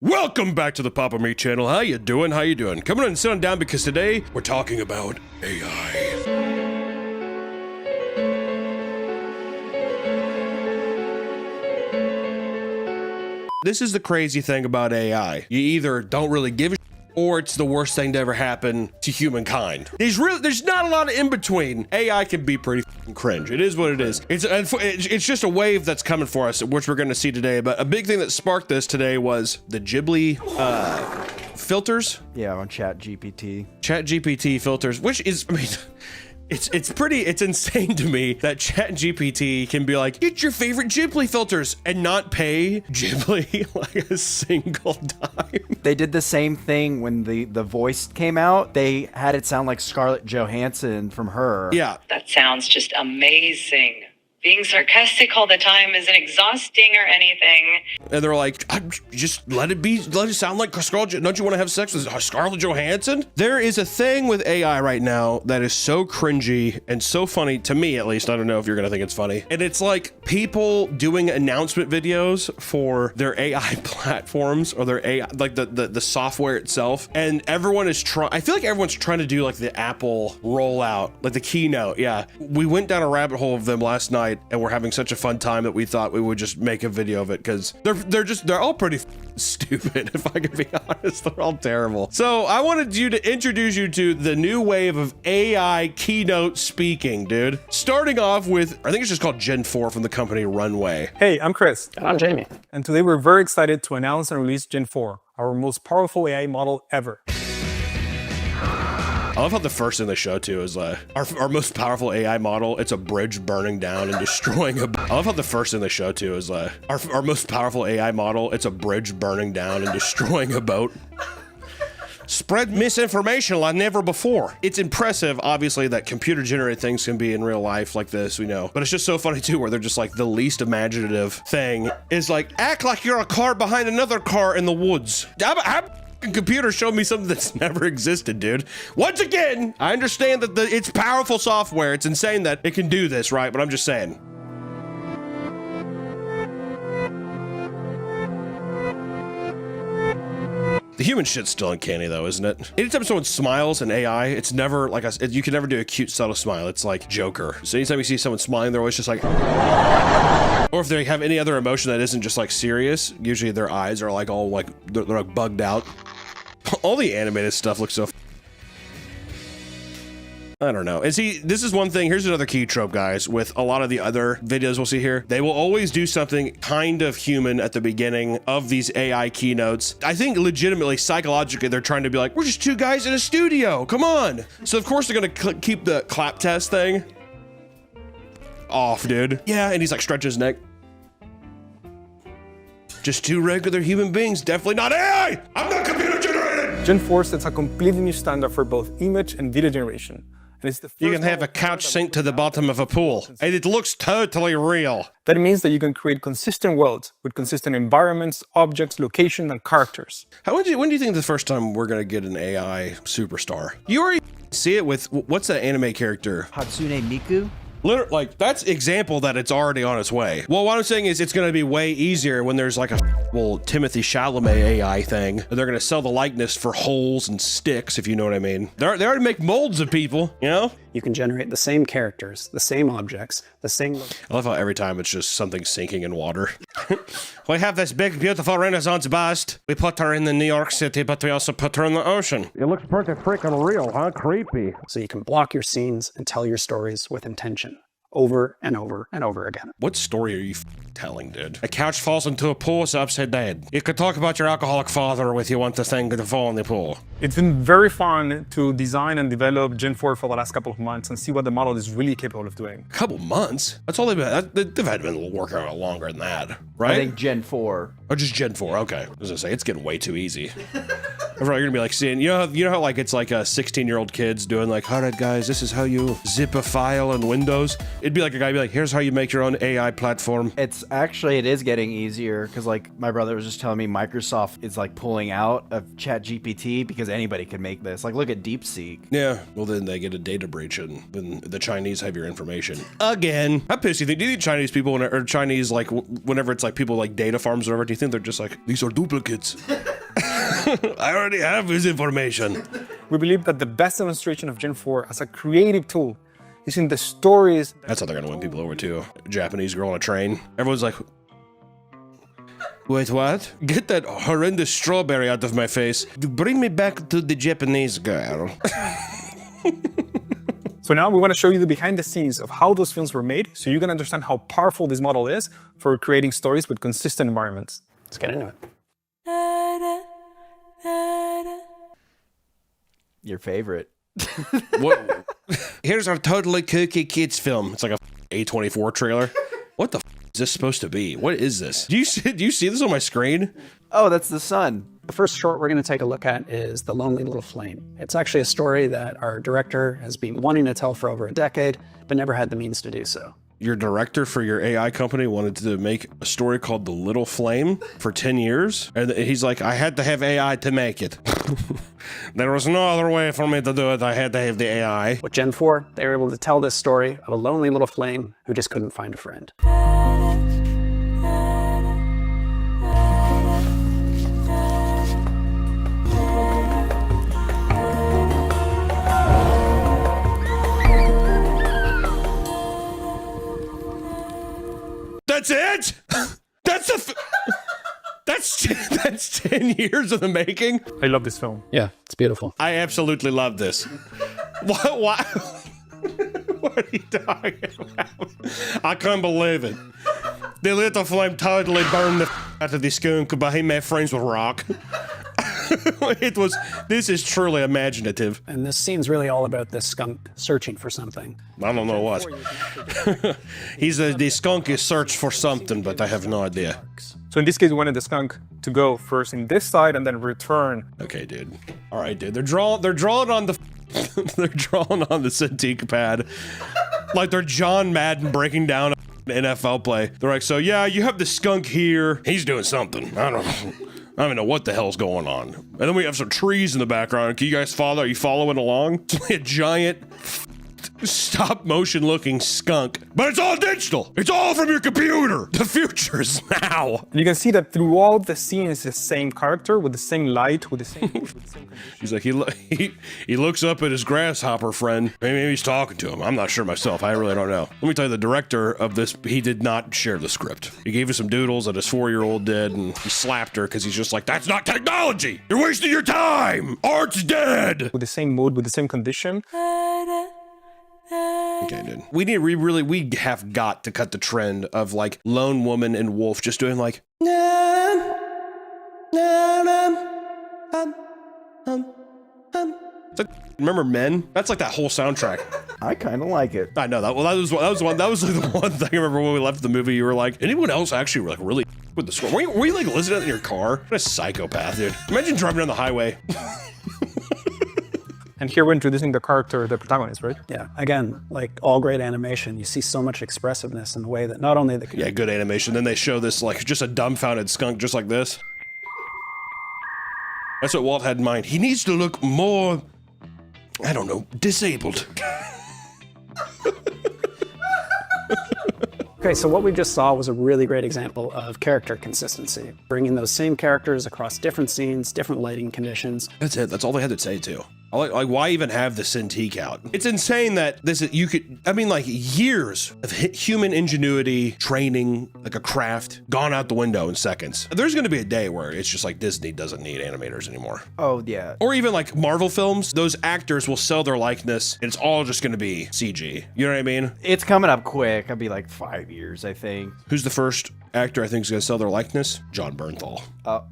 Welcome back to the Papa Me channel. How you doing? How you doing? Come on and sit on down because today we're talking about AI. This is the crazy thing about AI. You either don't really give a or it's the worst thing to ever happen to humankind. There's not a lot of in between. AI can be pretty cringe. It is what it is. It's just a wave that's coming for us, which we're going to see today. But a big thing that sparked this today was the Ghibli filters. Yeah, on ChatGPT. ChatGPT filters, which is, I mean, it's insane to me that ChatGPT can be like, get your favorite Ghibli filters and not pay Ghibli like a single dime. They did the same thing when the voice came out. They had it sound like Scarlett Johansson from Her. Yeah. That sounds just amazing. Being sarcastic all the time isn't exhausting or anything. And they're like, just let it sound like Scarlett. Don't you want to have sex with Scarlett Johansson? There is a thing with AI right now that is so cringy and so funny, to me at least. I don't know if you're gonna think it's funny. And it's like people doing announcement videos for their AI platforms or their AI, like the software itself. And everyone is trying, I feel like everyone's trying to do like the Apple rollout, like the keynote. Yeah. We went down a rabbit hole of them last night and we're having such a fun time that we thought we would just make a video of it because they're all pretty stupid, if I can be honest. They're all terrible. So I wanted to introduce you to the new wave of AI keynote speaking, dude. Starting off with, I think it's just called Gen 4 from the company Runway. Hey, I'm Chris. And I'm Jamie. And today we're very excited to announce and release Gen 4, our most powerful AI model ever. I love how the first thing they show too is our most powerful AI model. It's a bridge burning down and destroying a. I love how the first thing they show too is our most powerful AI model. It's a bridge burning down and destroying a boat. Spread misinformation like never before. It's impressive, obviously, that computer-generated things can be in real life like this, we know. But it's just so funny, too, where they're just like, the least imaginative thing is like, act like you're a car behind another car in the woods. Computer showed me something that's never existed, dude. Once again, I understand that it's powerful software. It's insane that it can do this, right? But I'm just saying. The human shit's still uncanny though, isn't it? Anytime someone smiles in AI, it's never like you can never do a cute subtle smile. It's like Joker. So anytime you see someone smiling, they're always just like, or if they have any other emotion that isn't just like serious, usually their eyes are like all like, they're like bugged out. All the animated stuff looks so I don't know. And see, this is one thing. Here's another key trope, guys, with a lot of the other videos we'll see here. They will always do something kind of human at the beginning of these AI keynotes. I think legitimately, psychologically, they're trying to be like, we're just two guys in a studio. Come on. So of course they're going to keep the clap test thing off, dude. Yeah. And he's like stretching his neck. Just two regular human beings. Definitely not AI. I'm not computer generated. Gen 4 sets a completely new standard for both image and video generation. And it's the first you can have a couch sink to the bottom of a pool, and it looks totally real. That means that you can create consistent worlds with consistent environments, objects, location, and characters. When do you think the first time we're gonna get an AI superstar? You already see it with, what's that anime character? Hatsune Miku? Literally, like, that's example that it's already on its way. Well, what I'm saying is it's going to be way easier when there's like a Timothy Chalamet AI thing. And they're going to sell the likeness for holes and sticks, if you know what I mean. They already make molds of people, you know? You can generate the same characters, the same objects, the same... I love how every time it's just something sinking in water. We have this big, beautiful Renaissance bust. We put her in the New York City, but we also put her in the ocean. It looks pretty freaking real, huh? Creepy. So you can block your scenes and tell your stories with intention. Over and over and over again. What story are you telling, dude? A couch falls into a pool, it's upside down. You could talk about your alcoholic father if you want the thing to fall in the pool. It's been very fun to design and develop Gen 4 for the last couple of months and see what the model is really capable of doing. A couple months? That's all they've been, they've had been working on it longer than that, right? I think Gen 4. Oh, just Gen 4, okay. I was gonna say, it's getting way too easy. You're gonna be like seeing, you know how like it's like a 16-year-old kids doing like, all right guys, this is how you zip a file in Windows. It'd be like a guy be like, here's how you make your own AI platform. It is getting easier because like my brother was just telling me Microsoft is like pulling out of ChatGPT because anybody can make this. Like look at DeepSeek. Yeah, well then they get a data breach and then the Chinese have your information. Again. How pissed do you think? Do you think Chinese people, or Chinese, like whenever it's like people like data farms or whatever, do you think they're just like, these are duplicates? I already have his information. We believe that the best demonstration of Gen 4 as a creative tool is in the stories. That's how they're gonna win people over too. A Japanese girl on a train. Everyone's like, wait, what? Get that horrendous strawberry out of my face. Bring me back to the Japanese girl. So now we want to show you the behind the scenes of how those films were made so you can understand how powerful this model is for creating stories with consistent environments. Let's get into it. Your favorite. What? Here's our totally kooky kids film. It's like a A24 trailer. What the is this supposed to be? What is this? Do you see this on my screen? Oh, that's the sun. The first short we're going to take a look at is The Lonely Little Flame. It's actually a story that our director has been wanting to tell for over a decade, but never had the means to do so. Your director for your AI company wanted to make a story called The Little Flame for 10 years. And he's like, I had to have AI to make it. There was no other way for me to do it. I had to have the AI. With Gen 4, they were able to tell this story of a lonely little flame who just couldn't find a friend. That's it? That's 10 years of the making? I love this film. Yeah, it's beautiful. I absolutely love this. Why? What are you talking about? I can't believe it. The little flame totally burned the out of the skunk, but he made friends with Rock. This is truly imaginative. And this scene's really all about this skunk searching for something. I don't know what. The skunk is searched for something, but I have no idea. So in this case, we wanted the skunk to go first in this side and then return. Okay, dude. All right, dude. They're drawing on the they're drawing on the Cintiq pad like they're John Madden breaking down an NFL play. They're like, so yeah, you have the skunk here. He's doing something. I don't even know what the hell's going on. And then we have some trees in the background. Can you guys follow? Are you following along? It's like a giant stop motion looking skunk, but it's all digital. It's all from your computer. The future is now. And you can see that throughout the scene is the same character with the same light, with the same condition. He's like, he looks up at his grasshopper friend. Maybe he's talking to him. I'm not sure myself. I really don't know. Let me tell you, the director of this, he did not share the script. He gave us some doodles that his 4-year-old did, and he slapped her because he's just like, that's not technology. You're wasting your time. Art's dead. With the same mood, with the same condition. Okay, dude. We have got to cut the trend of like lone woman and wolf just doing like It's like, remember Men? That's like that whole soundtrack. I kind of like it. I know that. Well, that was like the one thing I remember when we left the movie. You were like, anyone else actually like really with the score? Were you like listening in your car? What a psychopath, dude. Imagine driving down the highway. And here we're introducing the character, the protagonist, right? Yeah, again, like all great animation, you see so much expressiveness in the way that not only the Yeah, good animation. Then they show this like just a dumbfounded skunk just like this. That's what Walt had in mind. He needs to look more, I don't know, disabled. Okay, so what we just saw was a really great example of character consistency, bringing those same characters across different scenes, different lighting conditions. That's it. That's all they had to say too. Like, why even have the Cintiq out? It's insane that like years of human ingenuity, training, like a craft, gone out the window in seconds. There's gonna be a day where it's just like Disney doesn't need animators anymore. Oh, yeah. Or even like Marvel films, those actors will sell their likeness and it's all just gonna be CG. You know what I mean? It's coming up quick. I'll be like 5 years, I think. Who's the first actor I think is gonna sell their likeness? John Bernthal.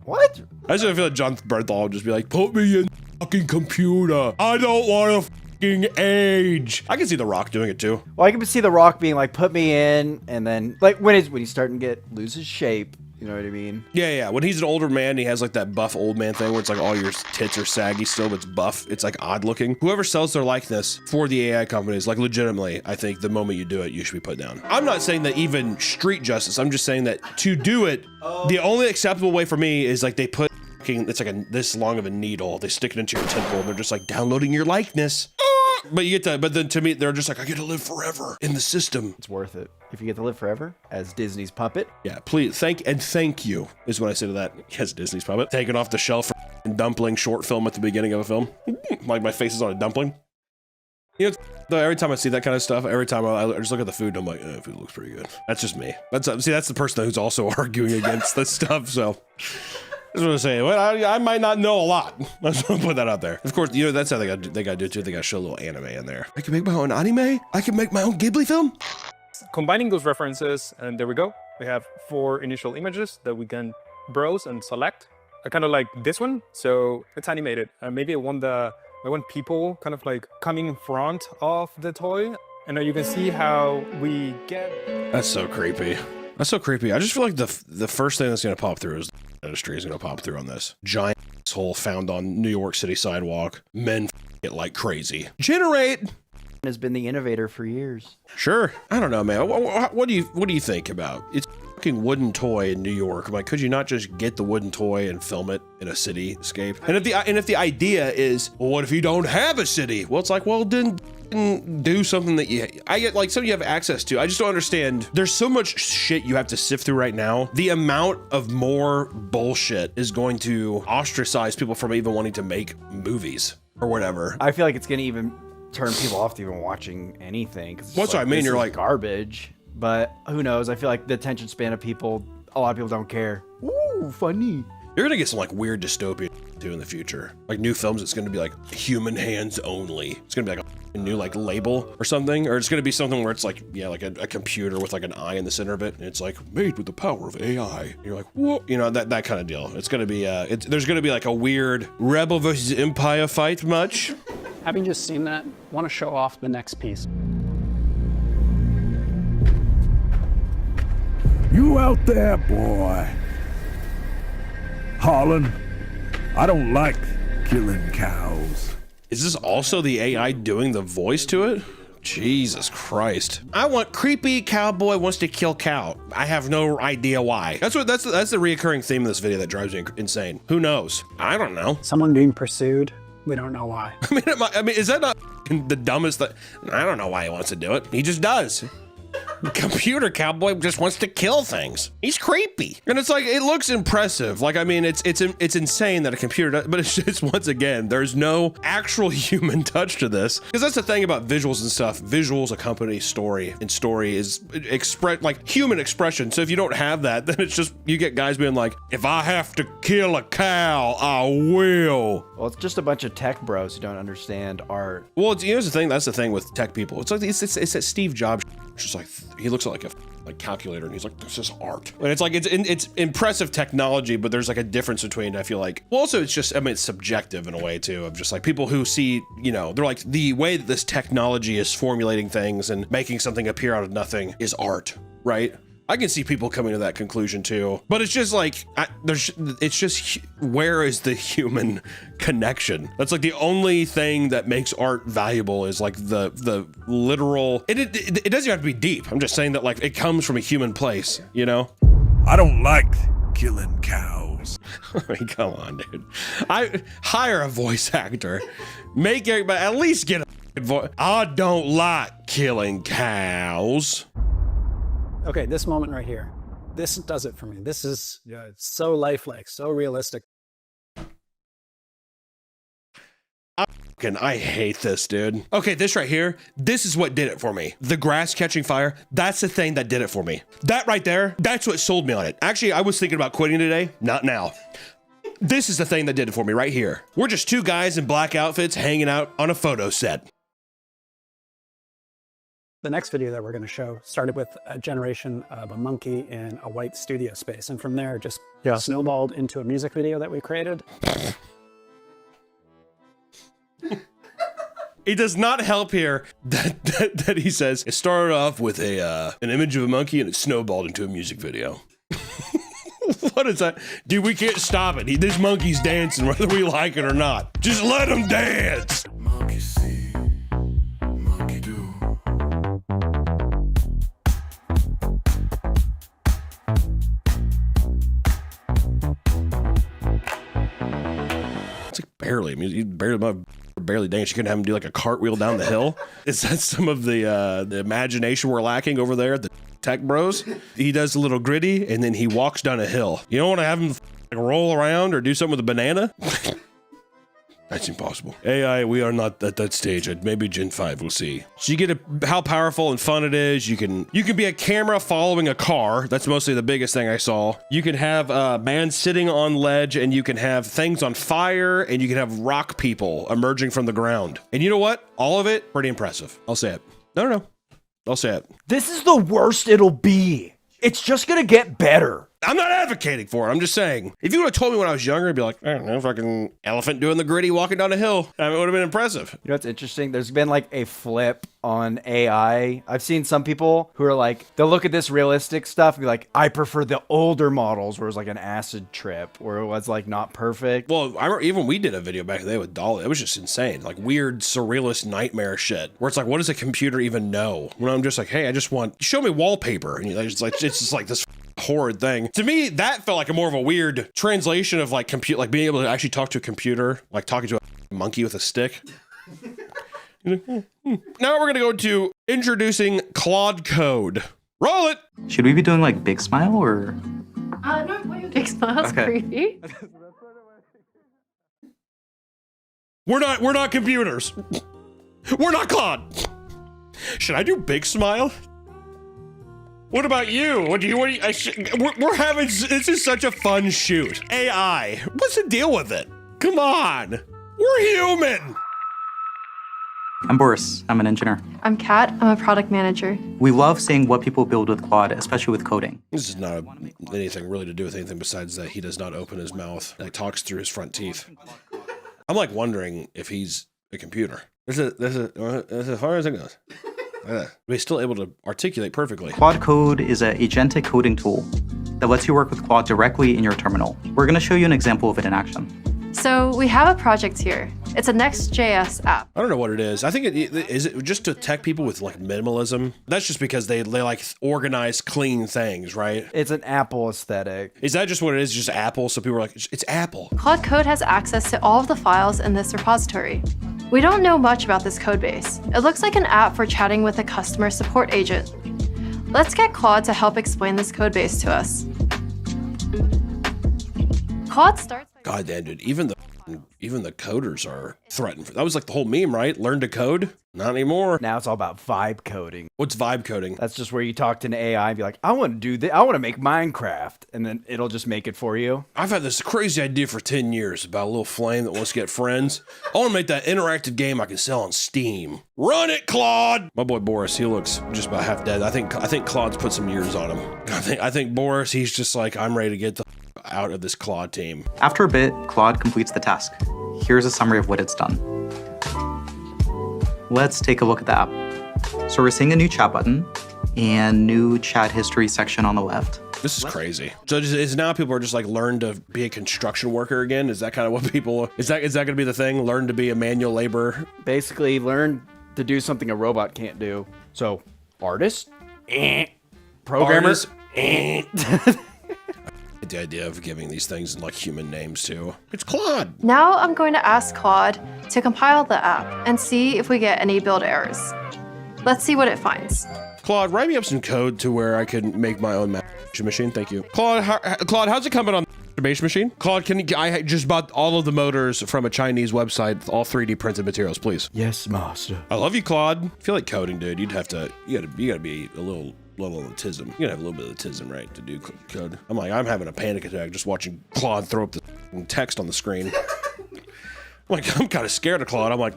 What? I just feel like John Bernthal would just be like, put me in fucking computer. I don't want to fucking age. I can see The Rock doing it too. Well, I can see The Rock being like, put me in, and then like when he's starting to lose his shape. You know what I mean? Yeah. When he's an older man, he has like that buff old man thing where it's like all your tits are saggy still, but it's buff. It's like odd looking. Whoever sells their likeness for the AI companies, like legitimately, I think the moment you do it, you should be put down. I'm not saying that even street justice. I'm just saying that to do it, the only acceptable way for me is like they put it's like this long of a needle. They stick it into your temple and they're just like downloading your likeness. But then to me, they're just like, I get to live forever in the system. It's worth it. If you get to live forever as Disney's puppet. Yeah, please, thank you is what I say to that. Yes, Disney's puppet. Take it off the shelf for dumpling short film at the beginning of a film. Like my face is on a dumpling. You know, though, every time I see that kind of stuff, every time I just look at the food, I'm like, food looks pretty good. That's just me. That's the person who's also arguing against this stuff. So I just want to say, well, I might not know a lot. I just want to put that out there. Of course, you know, that's how they got to do too. They got to show a little anime in there. I can make my own anime. I can make my own Ghibli film. Combining those references, and there we go. We have 4 initial images that we can browse and select. I kind of like this one, so it's animated. Maybe I want people kind of like coming in front of the toy, and now you can see how we get. That's so creepy. That's so creepy. I just feel like the first thing that's gonna pop through is the industry is gonna pop through on this giant hole found on New York City sidewalk. Men it like crazy. Generate Has been the innovator for years. Sure. I don't know, man. What do you think about it's a fucking wooden toy in New York? I'm like, could you not just get the wooden toy and film it in a cityscape? And if the idea is, well, what if you don't have a city? Well, it's like, well, then do something that I get like something you have access to. I just don't understand. There's so much shit you have to sift through right now. The amount of more bullshit is going to ostracize people from even wanting to make movies or whatever. I feel like it's gonna even turn people off to even watching anything. What's what I mean? This You're is like garbage, but who knows? I feel like the attention span of people, a lot of people don't care. Ooh, funny. You're gonna get some like weird dystopia too in the future. Like new films, it's gonna be like human hands only. It's gonna be like a new like label or something, or it's gonna be something where it's like, yeah, like a computer with like an eye in the center of it, and it's like made with the power of AI. And you're like, whoa, you know, that kind of deal. It's gonna be there's gonna be like a weird Rebel versus Empire fight much. Having just seen that, want to show off the next piece. You out there, boy. Harlan, I don't like killing cows. Is this also the AI doing the voice to it? Jesus Christ. I want creepy cowboy wants to kill cow. I have no idea why. That's the reoccurring theme of this video that drives me insane. Who knows? I don't know. Someone being pursued. We don't know why. I mean, is that not the dumbest thing? I don't know why he wants to do it. He just does. Computer cowboy just wants to kill things. He's creepy. And it's like, it looks impressive. Like, I mean, it's insane that a computer does, but it's just, once again, there's no actual human touch to this. Because that's the thing about visuals and stuff. Visuals accompany story, and story is like human expression. So if you don't have that, then it's just, you get guys being like, if I have to kill a cow, I will. Well, it's just a bunch of tech bros who don't understand art. Well, here's the thing. That's the thing with tech people. It's like, it's that Steve Jobs. It's just like, he looks like a calculator, and he's like, this is art. And it's like, it's impressive technology, but there's like a difference between, I feel like, well, also it's just, I mean, it's subjective in a way too, of just like people who see, you know, they're like, the way that this technology is formulating things and making something appear out of nothing is art, right? I can see people coming to that conclusion too, but it's just like, it's just, where is the human connection? That's like the only thing that makes art valuable is like the literal, it doesn't even have to be deep. I'm just saying that like it comes from a human place, you know? I don't like killing cows. I mean, come on, dude. I hire a voice actor, make everybody, at least get a voice. I don't like killing cows. Okay, this moment right here. This does it for me. This is so lifelike, so realistic. I hate this, dude. Okay, this right here, this is what did it for me. The grass catching fire, that's the thing that did it for me. That right there, that's what sold me on it. Actually, I was thinking about quitting today, not now. This is the thing that did it for me right here. We're just two guys in black outfits hanging out on a photo set. The next video that we're going to show started with a generation of a monkey in a white studio space. And from there, just snowballed into a music video that we created. It does not help here that he says it started off with an image of a monkey and it snowballed into a music video. What is that? Dude, we can't stop it. This monkey's dancing whether we like it or not. Just let him dance. Monkey see, monkey do. It's like barely. I mean, you barely dance. You couldn't have him do like a cartwheel down the hill. Is that some of the imagination we're lacking over there at the tech bros? He does a little gritty and then he walks down a hill. You don't want to have him roll around or do something with a banana? That's impossible. AI, we are not at that stage. Maybe Gen 5, we'll see. So you get how powerful and fun it is. You can be a camera following a car. That's mostly the biggest thing I saw. You can have a man sitting on ledge, and you can have things on fire, and you can have rock people emerging from the ground. And you know what? All of it, pretty impressive. I'll say it. No. I'll say it. This is the worst it'll be. It's just gonna get better. I'm not advocating for it. I'm just saying. If you would have told me when I was younger, I'd be like, I don't know, fucking elephant doing the gritty walking down a hill. I mean, it would have been impressive. You know what's interesting? There's been like a flip on AI. I've seen some people who are like, they'll look at this realistic stuff and be like, I prefer the older models where it was like an acid trip, where it was like not perfect. Well, I remember even we did a video back in the day with Dolly. It was just insane. Like weird, surrealist nightmare shit. Where it's like, what does a computer even know? When I'm just like, hey, I just want, show me wallpaper. And it's just like this horrid thing. To me, that felt like a more of a weird translation of like like being able to actually talk to a computer, like talking to a monkey with a stick. Now we're gonna go to introducing Claude Code. Roll it. Should we be doing like Big Smile or? No, Big Smile's Okay. creepy. We're not computers. We're not Claude. Should I do Big Smile? What about you? We're having, this is such a fun shoot. AI, what's the deal with it? Come on, we're human. I'm Boris. I'm an engineer. I'm Kat. I'm a product manager. We love seeing what people build with Claude, especially with coding. This is not anything really to do with anything besides that he does not open his mouth. He talks through his front teeth. I'm like wondering if he's a computer. This is as far as it goes. But he's still able to articulate perfectly. Claude Code is an agentic coding tool that lets you work with Claude directly in your terminal. We're going to show you an example of it in action. So we have a project here. It's a Next.js app. I don't know what it is. I think is it just to tech people with like minimalism. That's just because they like organize clean things, right? It's an Apple aesthetic. Is that just what it is? Just Apple? So people are like, it's Apple. Claude Code has access to all of the files in this repository. We don't know much about this code base. It looks like an app for chatting with a customer support agent. Let's get Claude to help explain this code base to us. Claude starts by... God damn, dude. Even the coders are threatened. That was like the whole meme, right? Learn to code? Not anymore. Now it's all about vibe coding. What's vibe coding? That's just where you talk to an AI and be like, I want to do this. I want to make Minecraft. And then it'll just make it for you. I've had this crazy idea for 10 years about a little flame that wants to get friends. I want to make that interactive game I can sell on Steam. Run it, Claude! My boy Boris, he looks just about half dead. I think Claude's put some years on him. I think Boris, he's just like, I'm ready to get the out of this Claude team. After a bit, Claude completes the task. Here's a summary of what it's done. Let's take a look at the app. So we're seeing a new chat button and new chat history section on the left. This is crazy. So is now people are just like learn to be a construction worker again? Is that kind of what people, is that going to be the thing? Learn to be a manual laborer? Basically, learn to do something a robot can't do. So, artist? Programmer? Artist? The idea of giving these things like human names too. It's Claude. Now I'm going to ask Claude to compile the app and see if we get any build errors. Let's see what it finds. Claude, write me up some code to where I can make my own masturbation machine. Thank you. Claude, how's it coming on the masturbation machine? Claude, I just bought all of the motors from a Chinese website, all 3D printed materials, please. Yes, master. I love you, Claude. I feel like coding, dude. You gotta be a little autism. You gotta have a little bit of autism, right, to do code. I'm having a panic attack just watching Claude throw up the text on the screen. I'm kind of scared of Claude. I'm like,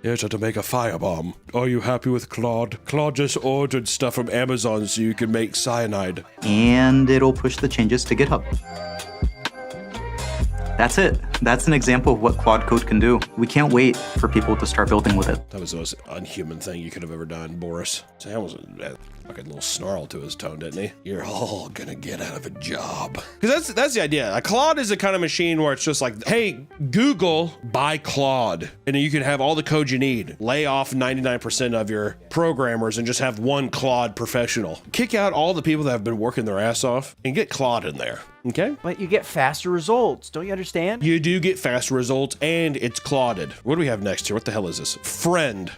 here's how to make a firebomb. Are you happy with Claude? Claude just ordered stuff from Amazon so you can make cyanide. And it'll push the changes to GitHub. That's it. That's an example of what Claude Code can do. We can't wait for people to start building with it. That was the most unhuman thing you could have ever done, Boris. Sam was a fucking little snarl to his tone, didn't he? You're all gonna get out of a job. Because that's the idea. Like, Claude is the kind of machine where it's just like, hey, Google, buy Claude. And then you can have all the code you need. Lay off 99% of your programmers and just have one Claude professional. Kick out all the people that have been working their ass off and get Claude in there. Okay? But you get faster results. Don't you understand? You do get faster results, and it's Clauded. What do we have next here? What the hell is this? Friend.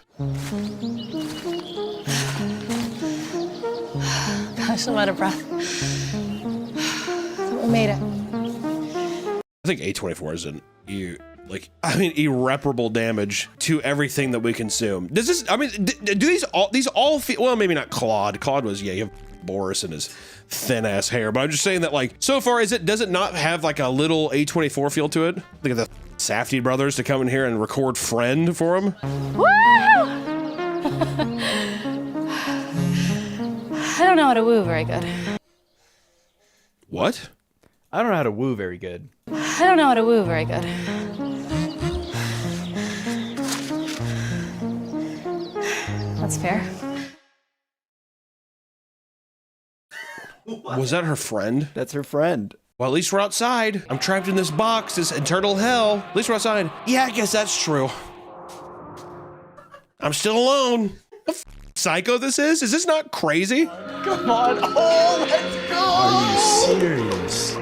Gosh, I'm out of breath. We made it. I think A24 is like, I mean, irreparable damage to everything that we consume. Does this, I mean, do these all feel, well, maybe not Claude. Claude was, yeah, you have Boris and his thin ass hair, but I'm just saying that, like, so far, does it not have like a little A24 feel to it? Look at the Safdie brothers to come in here and record Friend for him. Woo! I don't know how to woo very good. What? I don't know how to woo very good. I don't know how to woo very good. That's fair. Was that her friend? That's her friend. Well, at least we're outside. I'm trapped in this box, this eternal hell. At least we're outside. Yeah, I guess that's true. I'm still alone. What psycho this is? Is this not crazy? Come on. Oh, let's go. Are you serious?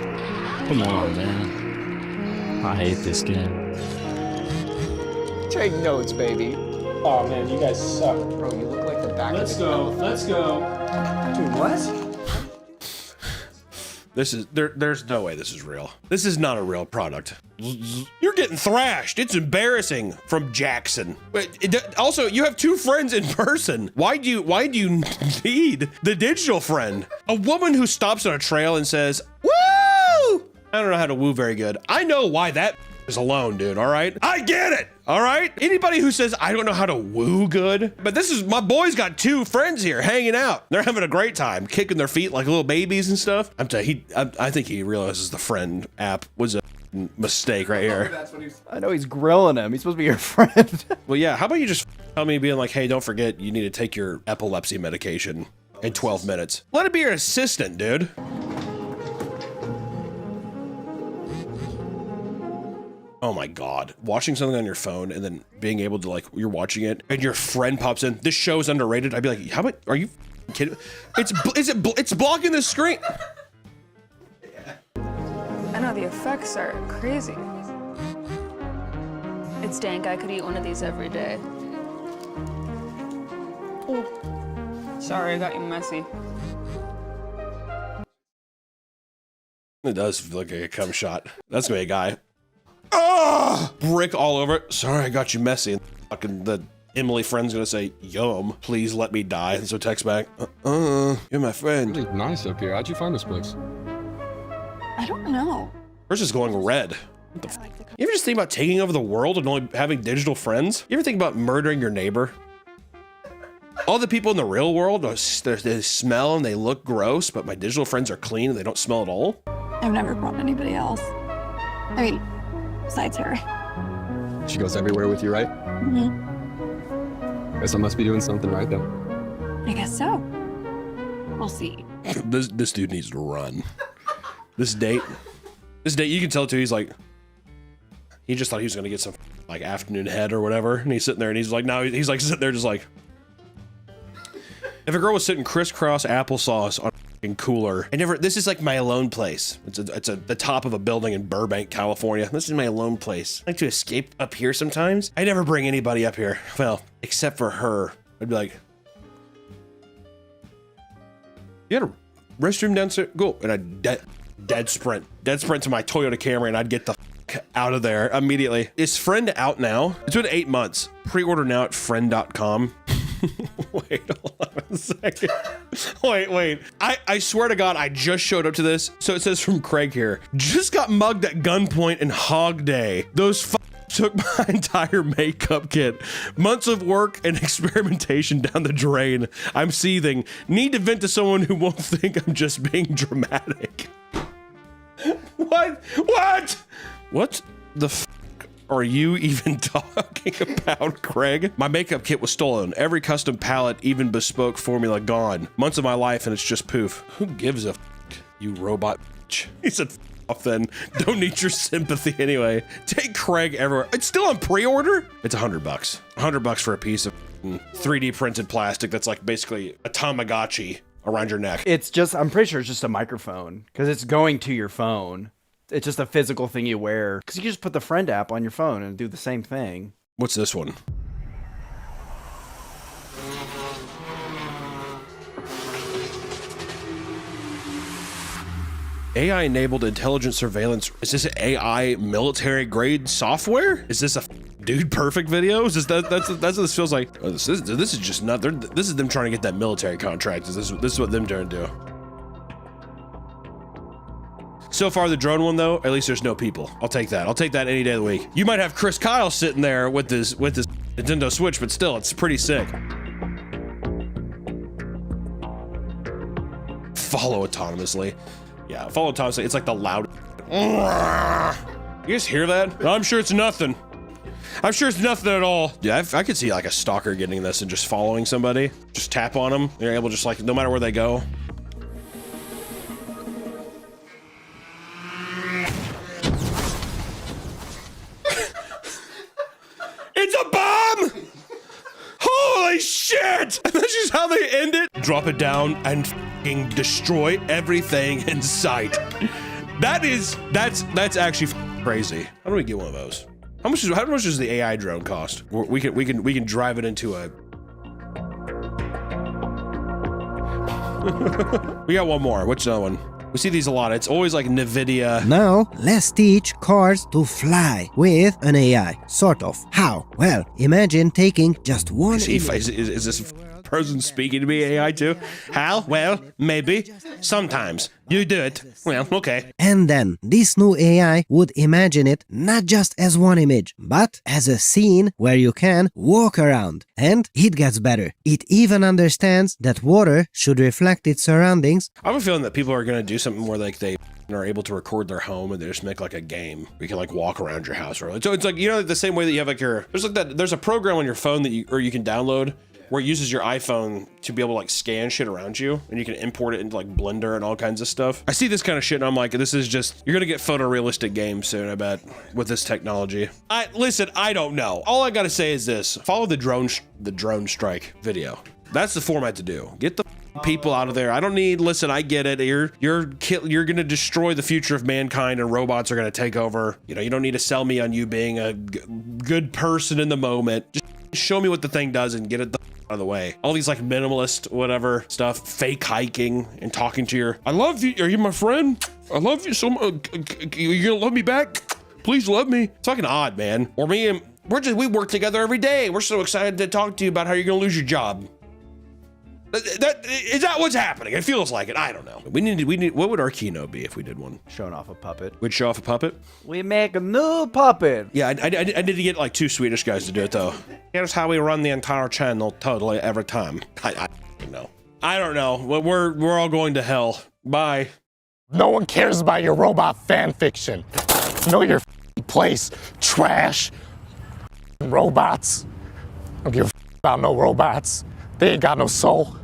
Come on, man. I hate this game. Take notes, baby. Oh man, you guys suck. Bro, you look like the back of the Let's go. Dude, what? This is, there's no way this is real. This is not a real product. You're getting thrashed. It's embarrassing from Jackson. Also, you have two friends in person. Why do you need the digital friend? A woman who stops on a trail and says, woo! I don't know how to woo very good. I know why that is alone, dude, all right? I get it, all right? Anybody who says, I don't know how to woo good, but this is, my boy's got two friends here hanging out. They're having a great time, kicking their feet like little babies and stuff. I'm telling you, I think he realizes the friend app was a mistake right here. I know he's grilling him. He's supposed to be your friend. Well, yeah, how about you just tell me being like, hey, don't forget you need to take your epilepsy medication in 12 minutes. Let it be your assistant, dude. Oh my God, watching something on your phone and then being able to, like, you're watching it and your friend pops in, this show's underrated. I'd be like, how about, are you kidding? It's blocking the screen. I know the effects are crazy. It's dank, I could eat one of these every day. Oh, sorry, I got you messy. It does feel like a cum shot. That's gonna be a guy. Ah! Brick all over it. Sorry, I got you messy. And fucking the Emily friend's gonna say, yum, please let me die. And so text back, you're my friend. Really nice up here. How'd you find this place? I don't know. Hers is going red. What the fuck? You ever just think about taking over the world and only having digital friends? You ever think about murdering your neighbor? All the people in the real world, they smell and they look gross, but my digital friends are clean and they don't smell at all. I've never brought anybody else. I mean, besides her. She goes everywhere with you, right? Mm-hmm. Guess I must be doing something right then. I guess so. We'll see. This dude needs to run. This date, you can tell too, he's like, he just thought he was gonna get some like afternoon head or whatever. And he's sitting there and he's like, no, he's like sitting there just like, if a girl was sitting crisscross applesauce on a fucking cooler, this is like my alone place. It's the top of a building in Burbank, California. This is my alone place. I like to escape up here sometimes. I never bring anybody up here. Well, except for her. I'd be like, you had a restroom downstairs? Go. And I'd dead sprint to my Toyota Camry and I'd get the fuck out of there immediately. Is Friend out now? It's been 8 months. Pre-order now at friend.com. Wait, hold on a second. Wait. I swear to God, I just showed up to this. So it says from Craig here, just got mugged at gunpoint in Hog Day. Those took my entire makeup kit. Months of work and experimentation down the drain. I'm seething. Need to vent to someone who won't think I'm just being dramatic. What the f are you even talking about, Craig? My makeup kit was stolen. Every custom palette, even bespoke formula gone. Months of my life and it's just poof. Who gives a f, you robot bitch? He said f off then. Don't need your sympathy anyway. Take Craig everywhere. It's still on pre-order? It's $100. $100 for a piece of 3D printed plastic that's like basically a Tamagotchi around your neck. It's just, I'm pretty sure it's just a microphone because it's going to your phone. It's just a physical thing you wear. Because you can just put the Friend app on your phone and do the same thing. What's this one? AI-enabled intelligent surveillance. Is this AI military-grade software? Is this a Dude Perfect video? Is this that's what this feels like? Oh, this is just not. This is them trying to get that military contract. This is what them trying to do. So far, the drone one though, at least there's no people. I'll take that. I'll take that any day of the week. You might have Chris Kyle sitting there with this Nintendo Switch, but still, it's pretty sick. Follow autonomously. Yeah, follow autonomously. It's like the loud. You guys hear that? I'm sure it's nothing. I'm sure it's nothing at all. Yeah, I could see like a stalker getting this and just following somebody. Just tap on them. They're able to just like, no matter where they go. It's a bomb! Holy shit! That's just how they end it. Drop it down and f***ing destroy everything in sight. That's actually crazy. How do we get one of those? How much does the AI drone cost? We can drive it into a. We got one more. What's another one? We see these a lot. It's always like NVIDIA. Now, let's teach cars to fly with an AI. Sort of. How? Well, imagine taking just one. Is this person speaking to me AI too? How? Well, maybe. Sometimes. You do it. Well, okay. And then this new AI would imagine it not just as one image, but as a scene where you can walk around. And it gets better. It even understands that water should reflect its surroundings. I have a feeling that people are going to do something where like they are able to record their home and they just make like a game. You can like walk around your house. Or so it's like, you know, the same way that you have like there's a program on your phone that you can download where it uses your iPhone to be able to like scan shit around you, and you can import it into like Blender and all kinds of stuff. I see this kind of shit and I'm like, this is just, you're gonna get photorealistic games soon, I bet, with this technology. Listen, I don't know. All I gotta say is this: follow the drone strike video. That's the format to do. Get the people out of there. I don't need. Listen, I get it. You're gonna destroy the future of mankind, and robots are gonna take over. You know, you don't need to sell me on you being a good person in the moment. Just show me what the thing does and get it out of the way. All these like minimalist whatever stuff, fake hiking and talking to your, I love you, are you my friend? I love you so much. You gonna love me back? Please love me. It's fucking odd, man. Or me and we work together every day. We're so excited to talk to you about how you're gonna lose your job. Is that what's happening? It feels like it. I don't know. We need. What would our keynote be if we did one? Showing off a puppet. We'd show off a puppet. We make a new puppet. Yeah, I need to get like 2 Swedish guys to do it though. Here's how we run the entire channel totally every time. I don't know. I don't know. We're all going to hell. Bye. No one cares about your robot fan fiction. Know your place, trash. Robots. I don't give a about no robots. They ain't got no soul.